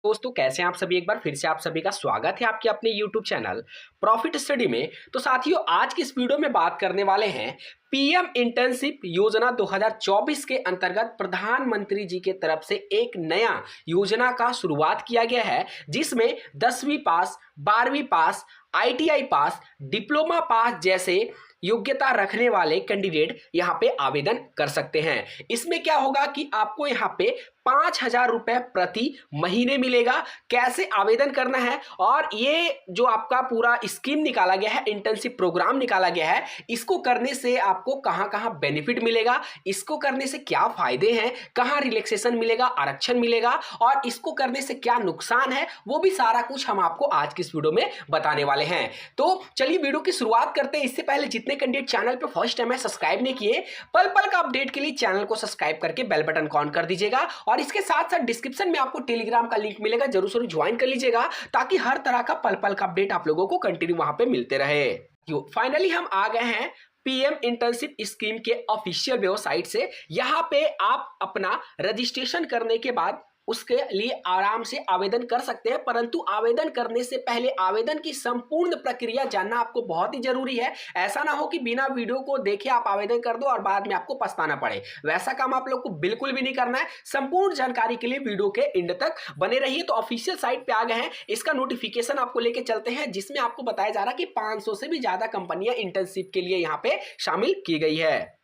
दोस्तों कैसे हैं आप सभी। एक बार फिर से आप सभी का स्वागत है आपके अपने YouTube चैनल प्रॉफिट स्टडी में। तो साथियों आज की इस वीडियो में बात करने वाले हैं पीएम इंटर्नशिप योजना 2024 के अंतर्गत प्रधानमंत्री जी के तरफ से एक नया योजना का शुरुआत किया गया है, जिसमें 10वीं पास, 12वीं पास, ITI पास, डिप्लोमा पास जैसे योग्यता रखने वाले कैंडिडेट यहां पे आवेदन कर सकते हैं। इसमें क्या होगा कि आपको यहां पे 5,000 रुपए प्रति महीने मिलेगा। कैसे आवेदन करना है और ये जो आपका पूरा स्कीम निकाला गया है, इंटर्नशिप प्रोग्राम निकाला गया है, इसको करने से आपको कहां कहां बेनिफिट मिलेगा, इसको करने से क्या फायदे हैं, कहां रिलैक्सेशन मिलेगा, आरक्षण मिलेगा और इसको करने से क्या नुकसान है, वो भी सारा कुछ हम आपको आज की इस वीडियो में बताने वाले हैं। तो चलिए वीडियो की शुरुआत करते हैं। इससे पहले जितने कैंडिडेट चैनल पे फर्स्ट टाइम है सब्सक्राइब नहीं किए, पल पल का अपडेट के लिए चैनल को सब्सक्राइब करके बेल बटन को ऑन कर दीजिएगा और इसके साथ साथ डिस्क्रिप्शन में आपको टेलीग्राम का लिंक मिलेगा, जरूर से ज्वाइन कर लीजिएगा ताकि हर तरह का पल पल का अपडेट आप लोगों को कंटिन्यू वहां पे मिलते रहे। फाइनली हम आ गए हैं पीएम इंटर्नशिप स्कीम के ऑफिशियल वेबसाइट से। यहां पे आप अपना रजिस्ट्रेशन करने के बाद उसके लिए आराम से आवेदन कर सकते हैं, परंतु आवेदन करने से पहले आवेदन की संपूर्ण प्रक्रिया जानना आपको बहुत ही जरूरी है। ऐसा ना हो कि बिना वीडियो को देखे आप आवेदन कर दो और बाद में आपको पछताना पड़े। वैसा काम आप लोग को बिल्कुल भी नहीं करना है। संपूर्ण जानकारी के लिए वीडियो के एंड तक बने रहिए। तो ऑफिशियल साइट पे आ गए हैं, इसका नोटिफिकेशन आपको लेके चलते हैं, जिसमें आपको बताया जा रहा है कि 500 से भी ज्यादा कंपनियां इंटर्नशिप के लिए यहां पे शामिल की गई है।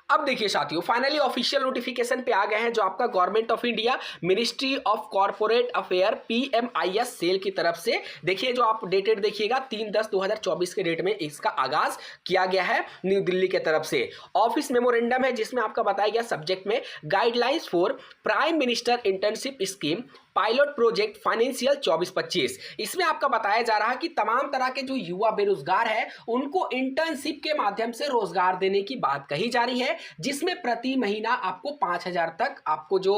अब देखिए साथियों, फाइनली ऑफिशियल नोटिफिकेशन पे आ गए हैं, जो आपका government of India ministry of corporate affair PMIS cell की तरफ से। देखिए जो आप डेटेड देखिएगा 3/10/2024 के डेट में इसका आगाज किया गया है न्यू दिल्ली के तरफ से। ऑफिस मेमोरेंडम है जिसमें आपका बताया गया सब्जेक्ट में guidelines for prime minister internship scheme pilot project financial 24-25। इसमें आपका बताया जा रहा है कि तमाम तरह के जो युवा बेरोजगार है उनको इंटर्नशिप के माध्यम से रोजगार देने की बात कही जा रही है, जिसमें प्रति महीना आपको 5,000 तक आपको जो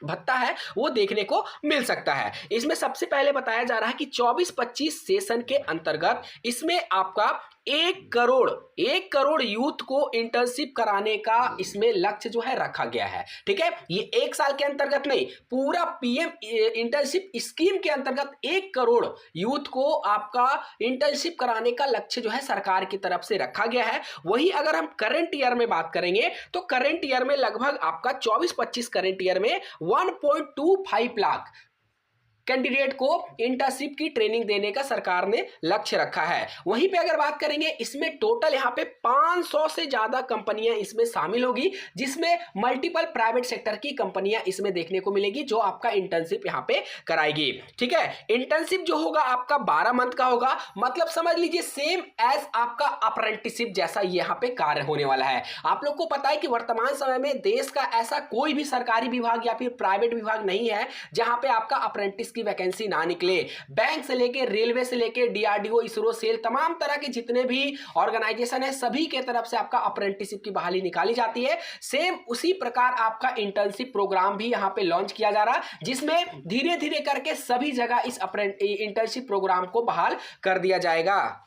भत्ता है वो देखने को मिल सकता है। इसमें सबसे पहले बताया जा रहा है कि 24-25 सेशन के अंतर्गत इसमें आपका 1 करोड़ यूथ को इंटर्नशिप कराने का इसमें लक्ष्य जो है रखा गया है। ठीक है, ये एक साल के अंतर्गत नहीं, पूरा पीएम इंटर्नशिप स्कीम के अंतर्गत 1 करोड़ यूथ को आपका इंटर्नशिप कराने का लक्ष्य जो है सरकार की तरफ से रखा गया है। वही अगर हम करंट ईयर में बात करेंगे तो करंट ईयर में लगभग आपका 24-25 करंट ईयर में 1.25 लाख कैंडिडेट को इंटर्नशिप की ट्रेनिंग देने का सरकार ने लक्ष्य रखा है। वहीं पे अगर बात करेंगे इसमें टोटल यहाँ पे 500 से ज्यादा कंपनियां इसमें शामिल होगी, जिसमें मल्टीपल प्राइवेट सेक्टर की कंपनियां इसमें देखने को मिलेगी जो आपका इंटर्नशिप यहाँ पे कराएगी। ठीक है, इंटर्नशिप जो होगा आपका 12 मंथ का होगा, मतलब समझ लीजिए सेम एज आपका अप्रेंटिसशिप जैसा यहाँ पे कार्य होने वाला है। आप लोग को पता है कि वर्तमान समय में देश का ऐसा कोई भी सरकारी विभाग या फिर प्राइवेट विभाग नहीं है जहां पे आपका अप्रेंटिस की वैकेंसी ना निकले। बैंक से लेके रेलवे से लेके DRDO, इसरो, सेल, तमाम तरह के जितने भी ऑर्गेनाइजेशन है सभी के तरफ से आपका अप्रेंटिसशिप की बहाली निकाली जाती है। सेम उसी प्रकार आपका इंटर्नशिप प्रोग्राम भी यहां पे लॉन्च किया जा रहा है, जिसमें धीरे धीरे करके सभी जगह इस इंटर्नशिप प्रोग्राम को बहाल कर दिया जाएगा।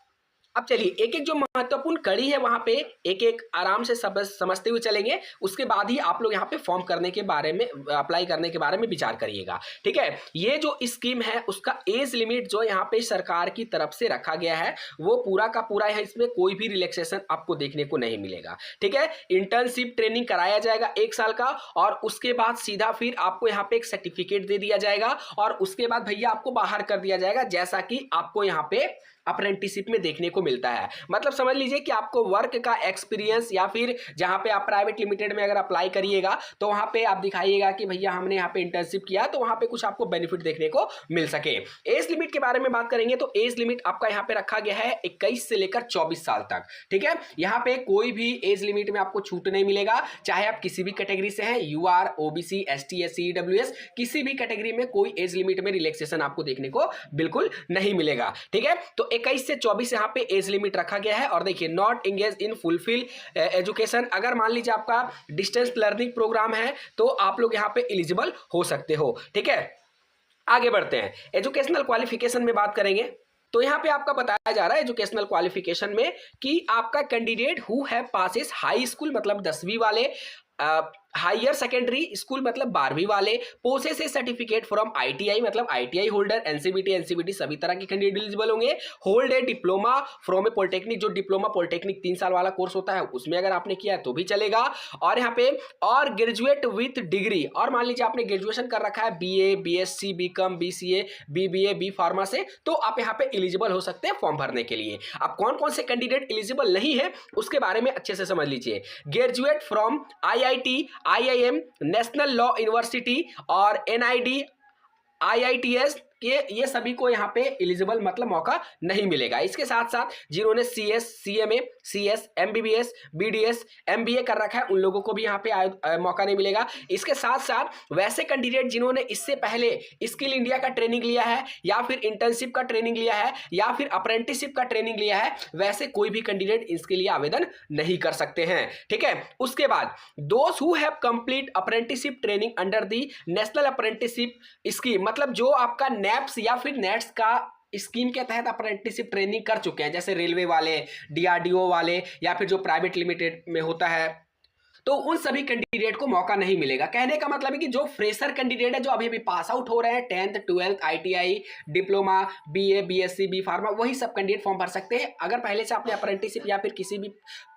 अब चलिए एक एक जो महत्वपूर्ण कड़ी है वहां पे एक एक आराम से समझते हुए चलेंगे, उसके बाद ही आप लोग यहाँ पे फॉर्म करने के बारे में, अप्लाई करने के बारे में विचार करिएगा। ठीक है, ये जो स्कीम है उसका एज लिमिट जो यहाँ पे सरकार की तरफ से रखा गया है वो पूरा का पूरा है, इसमें कोई भी रिलैक्सेशन आपको देखने को नहीं मिलेगा। ठीक है, इंटर्नशिप ट्रेनिंग कराया जाएगा 1 साल का और उसके बाद सीधा फिर आपको यहाँ पे एक सर्टिफिकेट दे दिया जाएगा और उसके बाद भैया आपको बाहर कर दिया जाएगा, जैसा कि आपको यहाँ पे अप्रेंटिसशिप में देखने को मिलता है। मतलब समझ लीजिए कि आपको वर्क का एक्सपीरियंस या फिर जहां पे आप प्राइवेट लिमिटेड में अगर अप्लाई करिएगा तो वहां पे आप दिखाइएगा कि भैया हमने यहाँ पे इंटर्नशिप किया, तो वहां पे कुछ आपको बेनिफिट देखने को मिल सके। एज लिमिट के बारे में बात करेंगे तो एज लिमिट आपका यहाँ पे रखा गया है 21 से लेकर 24 साल तक। ठीक है, यहाँ पे कोई भी एज लिमिट में आपको छूट नहीं मिलेगा, चाहे आप किसी भी कैटेगरी से हैं, UR, OBC, ST, SC, EWS, किसी भी कैटेगरी में कोई एज लिमिट में रिलैक्सेशन आपको देखने को बिल्कुल नहीं मिलेगा। ठीक है, तो 21 से 24 यहाँ पे एज लिमिट रखा गया है। और देखिए not engage in fulfil education, अगर मान लीजिए आपका डिस्टेंस लर्निंग प्रोग्राम है तो आप लोग यहाँ पे एलिजिबल हो सकते हो। ठीक है, आगे बढ़ते हैं। एजुकेशनल क्वालिफिकेशन में बात करेंगे तो यहाँ पे आपका बताया जा रहा है एजुकेशनल क्वालिफिकेशन में कि आपका कैंडिडेट हु है पासिस हाई स्कूल, मतलब 10वीं वाले हायर सेकेंडरी स्कूल मतलब 12वीं वाले, possess a certificate from ITI मतलब आईटीआई होल्डर, एनसीबीटी सभी तरह के कैंडिडेट एलिजिबल होंगे। Hold a diploma from a polytechnic, जो डिप्लोमा पॉलिटेक्निक 3 साल वाला कोर्स होता है उसमें अगर आपने किया है तो भी चलेगा। और यहाँ पे और ग्रेजुएट विथ डिग्री, और मान लीजिए आपने ग्रेजुएशन कर रखा है BA, BSc, BCom, BCA, BBA, B pharma से, तो आप यहाँ पे एलिजिबल हो सकते हैं फॉर्म भरने के लिए। अब कौन कौन से कैंडिडेट एलिजिबल नहीं है उसके बारे में अच्छे से समझ लीजिए। Graduate from IIT, IIM, national law university और एनआईडी, आईआईटीएस के, ये सभी को यहाँ पे एलिजिबल मतलब मौका नहीं मिलेगा। इसके साथ साथ जिन्होंने CS, CMA, CS, MBBS, BDS, MBA कर रखा है उन लोगों को भी यहाँ पे मौका नहीं मिलेगा। इसके साथ साथ वैसे कैंडिडेट जिन्होंने इससे पहले स्किल इंडिया का ट्रेनिंग लिया है या फिर इंटर्नशिप का ट्रेनिंग लिया है या फिर अप्रेंटिसशिप का ट्रेनिंग लिया है, वैसे कोई भी कैंडिडेट इसके लिए आवेदन नहीं कर सकते हैं। ठीक है, उसके बाद those who have complete apprenticeship training under the national apprenticeship scheme, मतलब जो आपका नेप्स या फिर नेट्स का स्कीम के तहत अप्रेंटिसशिप ट्रेनिंग कर चुके हैं, जैसे रेलवे वाले, डीआरडीओ वाले या फिर जो प्राइवेट लिमिटेड में होता है, तो उन सभी कैंडिडेट को मौका नहीं मिलेगा। कहने का मतलब है कि जो फ्रेशर कैंडिडेट है, जो अभी अभी पास आउट हो रहे हैं 10th 12th ITI, diploma, BA, BSc, B pharma, वही सब कैंडिडेट फॉर्म भर सकते हैं। अगर पहले से आपने अप्रेंटिसशिप या फिर किसी भी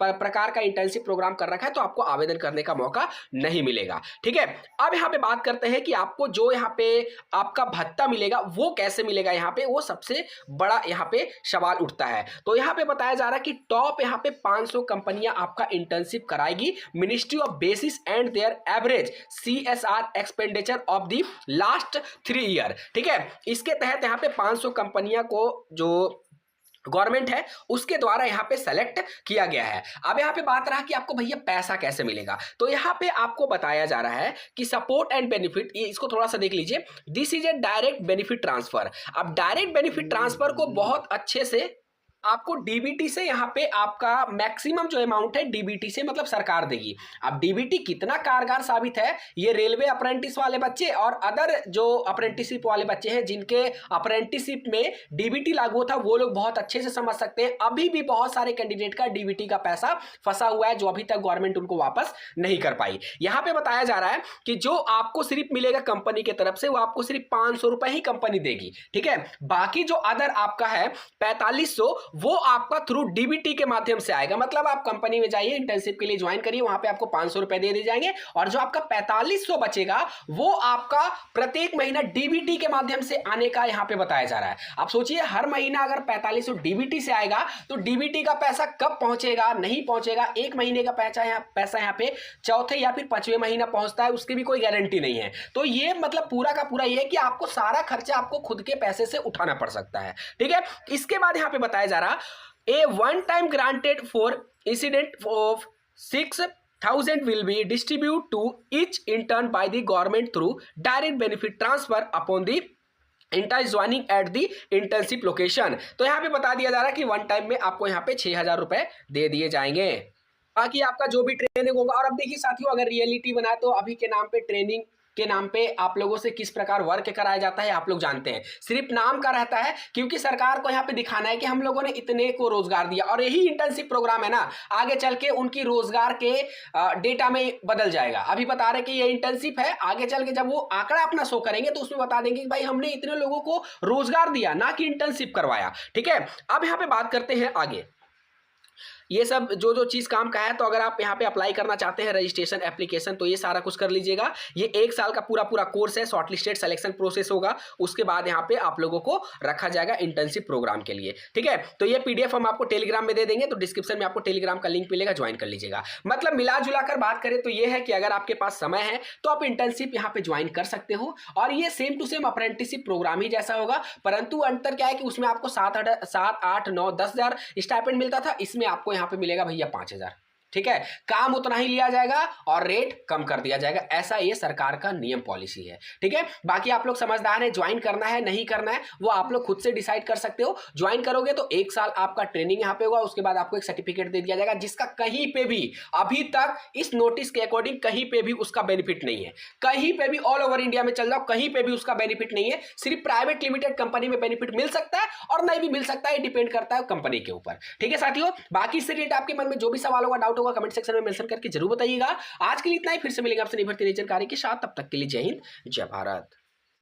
प्रकार का इंटर्नशिप प्रोग्राम कर रखा है तो आपको आवेदन करने का मौका नहीं मिलेगा। ठीक है, अब यहाँ पे बात करते हैं कि आपको जो यहाँ पे आपका भत्ता मिलेगा वो कैसे मिलेगा। यहाँ पे वो सबसे बड़ा यहाँ पे सवाल उठता है। तो यहाँ पे बताया जा रहा है कि टॉप यहाँ पे 500 कंपनियां आपका इंटर्नशिप कराएगी, ministry of basis and there average CSR expenditure of the last 3 year. ठीक है, इसके तहत यहाँ पे 500 कंपनियां को जो गवर्नमेंट है उसके द्वारा यहाँ पे सेलेक्ट किया गया है। अब यहाँ पे बात रहा कि आपको भैया पैसा कैसे मिलेगा, तो यहाँ पे आपको बताया जा रहा है कि सपोर्ट एंड बेनिफिट, ये इसको थोड़ा सा देख लीजिए। This is a direct benefit transfer. अब डायरेक्ट बेनिफिट ट्रांसफर को बहुत अच्छे से आपको डीबीटी से यहाँ पे आपका मैक्सिमम जो अमाउंट है डीबीटी से मतलब सरकार देगी। अब डीबीटी कितना कारगर साबित है, ये रेलवे अप्रेंटिस वाले बच्चे और अदर जो अप्रेंटिसशिप वाले बच्चे हैं जिनके अप्रेंटिसशिप में डीबीटी लागू था, वो लोग बहुत अच्छे से समझ सकते हैं। अभी भी बहुत सारे कैंडिडेट का डीबीटी का पैसा फंसा हुआ है जो अभी तक गवर्नमेंट उनको वापस नहीं कर पाई। यहाँ पे बताया जा रहा है कि जो आपको सिर्फ मिलेगा कंपनी की तरफ से, वो आपको सिर्फ 500 रुपए ही कंपनी देगी। ठीक है, बाकी जो अदर आपका है 4500, वो आपका थ्रू डीबीटी के माध्यम से आएगा। मतलब आप कंपनी में जाइए, इंटर्नशिप के लिए ज्वाइन करिए, वहां पे आपको 500 रुपए दे दिए जाएंगे और जो आपका 4500 बचेगा वो आपका प्रत्येक महीना डीबीटी के माध्यम से आने का यहां पे बताया जा रहा है। आप सोचिए, हर महीना अगर 4500 डीबीटी से आएगा तो डीबीटी का पैसा कब पहुंचेगा, नहीं पहुंचेगा। एक महीने का पैसा यहाँ पे चौथे या फिर 5वें महीना पहुंचता है, उसकी भी कोई गारंटी नहीं है। तो ये मतलब पूरा का पूरा ये है कि आपको सारा खर्चा आपको खुद के पैसे से उठाना पड़ सकता है। ठीक है, इसके बाद यहाँ पे बताया जा रहा a one time granted for incident of 6,000 will be distributed to each intern by the government through direct benefit transfer upon the inter joining at the internship location. तो यहाँ पे बता दिया जा रहा है कि वन टाइम में आपको यहाँ पे 6,000 रुपए दे दिए जाएंगे। बाकी आपका जो भी ट्रेनिंग होगा, और अब देखिए साथियों, अगर रियलिटी बनाए तो अभी के नाम पे ट्रेनिंग के नाम पे आप लोगों से किस प्रकार वर्क कराया जाता है आप लोग जानते हैं। सिर्फ नाम का रहता है, क्योंकि सरकार को यहाँ पे दिखाना है कि हम लोगों ने इतने को रोजगार दिया, और यही इंटर्नशिप प्रोग्राम है ना, आगे चल के उनकी रोजगार के डेटा में बदल जाएगा। अभी बता रहे कि ये इंटर्नशिप है, आगे चल के जब वो आंकड़ा अपना शो करेंगे तो उसमें बता देंगे कि भाई हमने इतने लोगों को रोजगार दिया, ना कि इंटर्नशिप करवाया। ठीक है, अब यहाँ पे बात करते हैं आगे, ये सब जो जो चीज़ काम का है। तो अगर आप यहाँ पे अप्लाई करना चाहते हैं रजिस्ट्रेशन एप्लीकेशन, तो ये सारा कुछ कर लीजिएगा। ये 1 साल का पूरा पूरा कोर्स है, शॉर्टलिस्टेड सिलेक्शन प्रोसेस होगा, उसके बाद यहाँ पे आप लोगों को रखा जाएगा इंटर्नशिप प्रोग्राम के लिए। ठीक है, तो ये पीडीएफ हम आपको टेलीग्राम में दे देंगे, तो डिस्क्रिप्शन में आपको टेलीग्राम का लिंक मिलेगा, ज्वाइन कर लीजिएगा। मतलब मिला जुला कर बात करें तो ये है कि अगर आपके पास समय है तो आप इंटर्नशिप यहाँ पे ज्वाइन कर सकते हो, और ये same to same apprenticeship programme ही जैसा होगा, परंतु अंतर क्या है कि उसमें आपको 7, 8, 9, 10,000 स्टाइपेंड मिलता था, इसमें आपको यहाँ पे मिलेगा भैया 5,000। ठीक है, काम उतना ही लिया जाएगा और रेट कम कर दिया जाएगा, ऐसा ये सरकार का नियम पॉलिसी है। ठीक है, बाकी आप लोग समझदार हैं, ज्वाइन करना है नहीं करना है वो आप लोग खुद से डिसाइड कर सकते हो। ज्वाइन करोगे तो 1 साल आपका ट्रेनिंग यहाँ पे होगा, उसके बाद आपको एक सर्टिफिकेट दे दिया जाएगा, जिसका कहीं पे भी अभी तक इस नोटिस के अकॉर्डिंग कहीं पे भी उसका बेनिफिट नहीं है। कहीं पे भी ऑल ओवर इंडिया में चल जाओ, कहीं पे भी उसका बेनिफिट नहीं है। सिर्फ प्राइवेट लिमिटेड कंपनी में बेनिफिट मिल सकता है और नहीं भी मिल सकता है, डिपेंड करता है कंपनी के ऊपर। ठीक है साथियों, बाकी इससे रिलेटेड आपके मन में जो भी सवाल होगा, डाउट डाउट होगा कमेंट सेक्शन में मेंशन करके जरूर बताइएगा। आज के लिए इतना ही, फिर से मिलेंगे आपसे नई भर्ती नई जानकारी के साथ, तब तक के लिए जय हिंद जय भारत।